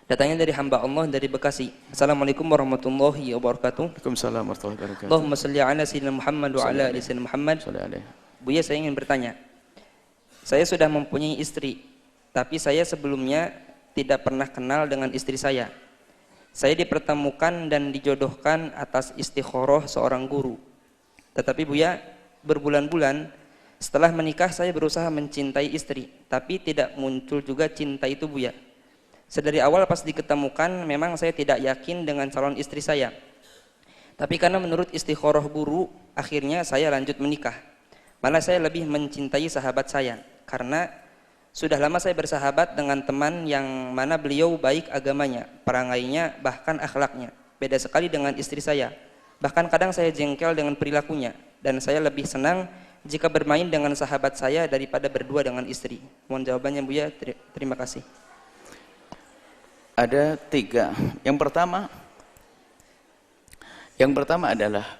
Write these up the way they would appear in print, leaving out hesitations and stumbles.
Datangnya dari hamba Allah dari Bekasi. Assalamualaikum warahmatullahi wabarakatuh. Waalaikumsalam warahmatullahi wabarakatuh. Allahumma salli ala sayyidina Muhammad wa ala ali sayyidina Muhammad. Buya, saya ingin bertanya. Saya sudah mempunyai istri, tapi saya sebelumnya tidak pernah kenal dengan istri saya. Saya dipertemukan dan dijodohkan atas istikharah seorang guru. Tetapi Buya, berbulan-bulan setelah menikah saya berusaha mencintai istri, tapi tidak muncul juga cinta itu Buya. Sedari awal pas diketemukan memang saya tidak yakin dengan calon istri saya. Tapi karena menurut istikharah guru, akhirnya saya lanjut menikah. Malah saya lebih mencintai sahabat saya, karena sudah lama saya bersahabat dengan teman yang mana beliau baik agamanya, perangainya, bahkan akhlaknya. Beda sekali dengan istri saya. Bahkan kadang saya jengkel dengan perilakunya, dan saya lebih senang jika bermain dengan sahabat saya daripada berdua dengan istri. Mohon jawabannya Buya, terima kasih. Ada 3. Yang pertama adalah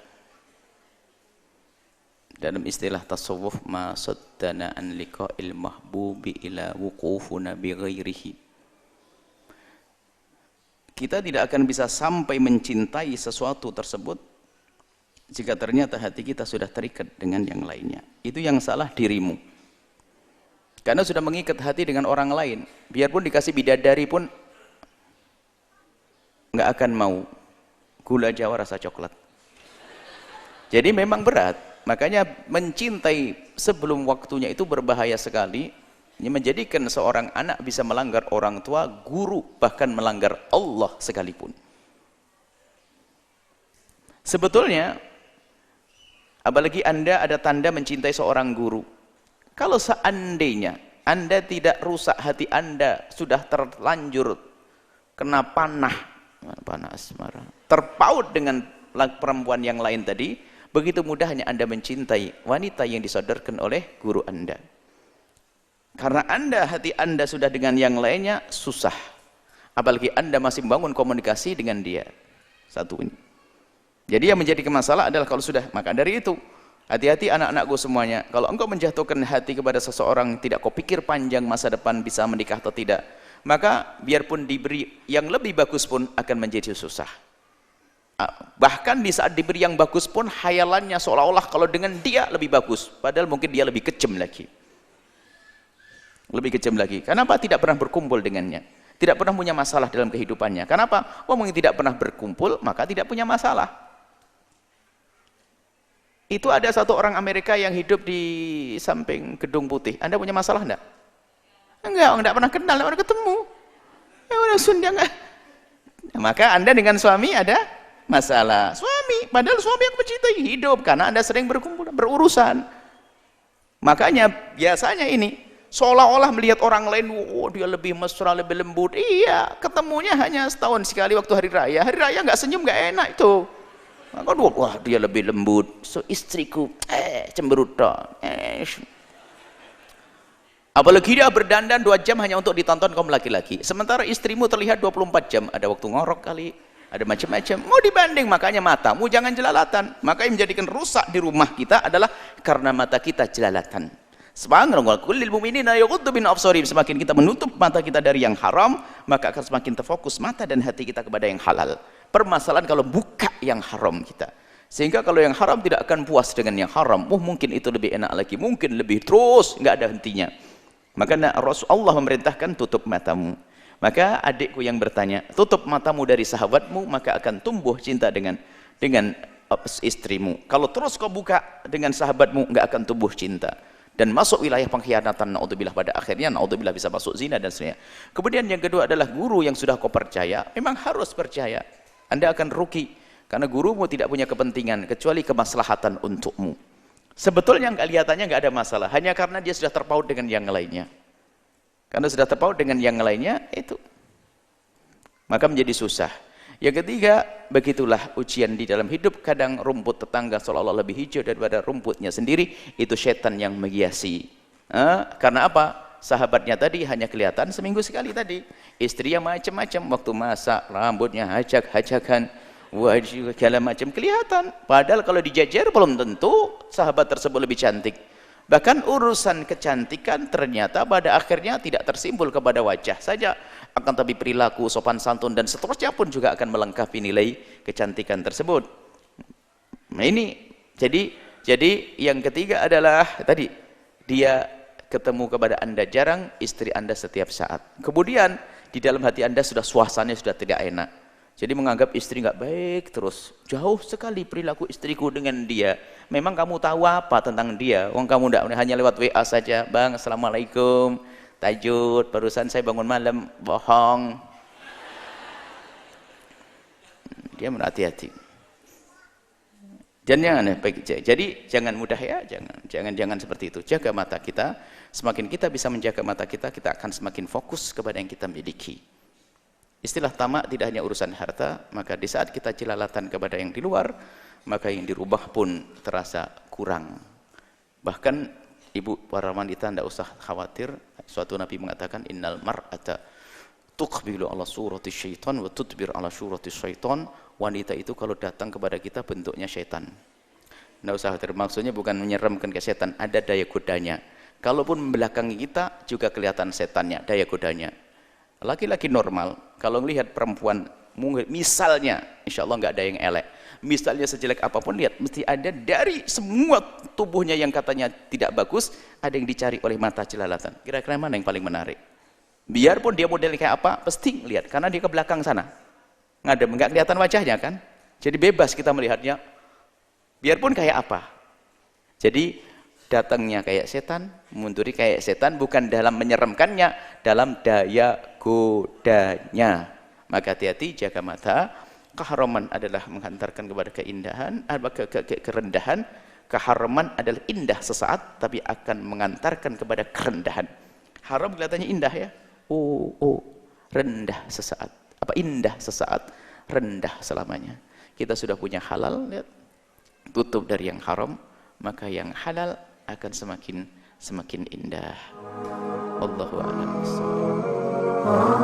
dalam istilah tasawuf ma saddana an liqa'il mahbubi ila wuqufuna bi ghairihi. Kita tidak akan bisa sampai mencintai sesuatu tersebut jika ternyata hati kita sudah terikat dengan yang lainnya. Itu yang salah dirimu. Karena sudah mengikat hati dengan orang lain, biarpun dikasih bidadari pun nggak akan mau gula Jawa rasa coklat. Jadi memang berat, makanya mencintai sebelum waktunya itu berbahaya sekali. Ini menjadikan seorang anak bisa melanggar orang tua, guru, bahkan melanggar Allah sekalipun. Sebetulnya, apalagi Anda ada tanda mencintai seorang guru. Kalau seandainya Anda tidak rusak hati Anda, sudah terlanjur kena panah asmara, terpaut dengan perempuan yang lain tadi, begitu mudahnya Anda mencintai wanita yang disodorkan oleh guru Anda. Karena hati Anda sudah dengan yang lainnya, susah. Apalagi Anda masih membangun komunikasi dengan dia. Satu ini. Jadi yang menjadi masalah adalah kalau sudah, maka dari itu hati-hati anak-anakku semuanya. Kalau engkau menjatuhkan hati kepada seseorang, tidak kau pikir panjang masa depan bisa menikah atau tidak, maka biarpun diberi yang lebih bagus pun akan menjadi susah. Bahkan di saat diberi yang bagus pun hayalannya seolah-olah kalau dengan dia lebih bagus, padahal mungkin dia lebih kejam lagi. Lebih kejam lagi. Kenapa tidak pernah berkumpul dengannya? Tidak pernah punya masalah dalam kehidupannya. Kenapa? Mungkin tidak pernah berkumpul, maka tidak punya masalah. Itu ada satu orang Amerika yang hidup di samping Gedung Putih. Anda punya masalah enggak? Enggak pernah kenal, enggak pernah ketemu. Ya udah Sunda enggak. Nah, maka Anda dengan suami ada masalah. Suami, padahal suami yang mencintai hidup karena Anda sering berkumpul, berurusan. Makanya biasanya ini seolah-olah melihat orang lain, oh dia lebih mesra, lebih lembut. Iya, ketemunya hanya setahun sekali waktu hari raya. Hari raya enggak senyum, enggak enak itu. Maka wah dia lebih lembut. So istriku cemberut dong. Apalagi dia berdandan 2 jam hanya untuk ditonton kaum laki-laki. Sementara istrimu terlihat 24 jam. Ada waktu ngorok kali, ada macam-macam. Mau dibanding, makanya matamu jangan jelalatan. Maka yang menjadikan rusak di rumah kita adalah karena mata kita jelalatan. Semakin kita menutup mata kita dari yang haram, maka akan semakin terfokus mata dan hati kita kepada yang halal. Permasalahan kalau buka yang haram kita. Sehingga kalau yang haram tidak akan puas dengan yang haram. Mungkin itu lebih enak lagi, mungkin lebih, terus nggak ada hentinya. Maka Rasulullah memerintahkan tutup matamu. Maka adikku yang bertanya, tutup matamu dari sahabatmu, maka akan tumbuh cinta dengan istrimu. Kalau terus kau buka dengan sahabatmu, nggak akan tumbuh cinta. Dan masuk wilayah pengkhianatan, naudzubillah, pada akhirnya naudzubillah bisa masuk zina dan sebagainya. Kemudian yang kedua adalah guru yang sudah kau percaya, memang harus percaya. Anda akan rugi karena gurumu tidak punya kepentingan kecuali kemaslahatan untukmu. Sebetulnya kelihatannya nggak ada masalah, hanya karena dia sudah terpaut dengan yang lainnya. Karena sudah terpaut dengan yang lainnya, itu maka menjadi susah. Yang ketiga, begitulah ujian di dalam hidup. Kadang rumput tetangga seolah-olah lebih hijau daripada rumputnya sendiri. Itu setan yang menghiasi. Karena apa? Sahabatnya tadi hanya kelihatan seminggu sekali tadi. Istri yang macam-macam, waktu masak rambutnya hajak-hajakan, wajib segala macam kelihatan. Padahal kalau dijajar belum tentu sahabat tersebut lebih cantik. Bahkan urusan kecantikan ternyata pada akhirnya tidak tersimpul kepada wajah saja. akan tapi perilaku, sopan santun dan seterusnya pun juga akan melengkapi nilai kecantikan tersebut. Nah ini jadi yang ketiga adalah tadi dia ketemu kepada Anda jarang, istri Anda setiap saat. Kemudian di dalam hati Anda sudah suasananya sudah tidak enak. Jadi menganggap istri nggak baik terus. Jauh sekali perilaku istriku dengan dia. Memang kamu tahu apa tentang dia? Wong kamu tidak hanya lewat WA saja, Bang, assalamualaikum, tahajud, barusan saya bangun malam, bohong. Dia berhati-hati. Dan jadi jangan mudah ya, jangan seperti itu. Jaga mata kita. Semakin kita bisa menjaga mata kita, kita akan semakin fokus kepada yang kita miliki. Istilah tamak tidak hanya urusan harta, maka di saat kita jelalatan kepada yang di luar, maka yang dirubah pun terasa kurang. Bahkan ibu para wanita tidak usah khawatir. Suatu Nabi mengatakan innal mar'ata tuqbilu ala surati syaitan wa tudbir ala surati syaitan. Wanita itu kalau datang kepada kita bentuknya syaitan. Tidak usah khawatir, maksudnya bukan menyeramkan ke setan, ada daya godanya. Kalaupun membelakangi kita juga kelihatan setannya, daya godanya. Laki-laki normal kalau melihat perempuan misalnya, insya Allah nggak ada yang elek, misalnya sejelek apapun, lihat mesti ada dari semua tubuhnya yang katanya tidak bagus, ada yang dicari oleh mata jelalatan. Kira-kira mana yang paling menarik? Biarpun dia modelnya kayak apa, pasti lihat karena dia ke belakang sana ngadem, nggak kelihatan wajahnya kan, jadi bebas kita melihatnya biarpun kayak apa. Jadi datangnya kayak setan, munduri kayak setan, bukan dalam menyeramkannya, dalam daya godanya. Maka hati-hati, jaga mata. Keharaman adalah menghantarkan kepada keindahan, kerendahan. Keharaman adalah indah sesaat, tapi akan mengantarkan kepada kerendahan. Haram kelihatannya indah ya, rendah sesaat. Apa indah sesaat, rendah selamanya. Kita sudah punya halal, lihat, tutup dari yang haram, maka yang halal akan semakin indah. Wallahu a'lam bishawab.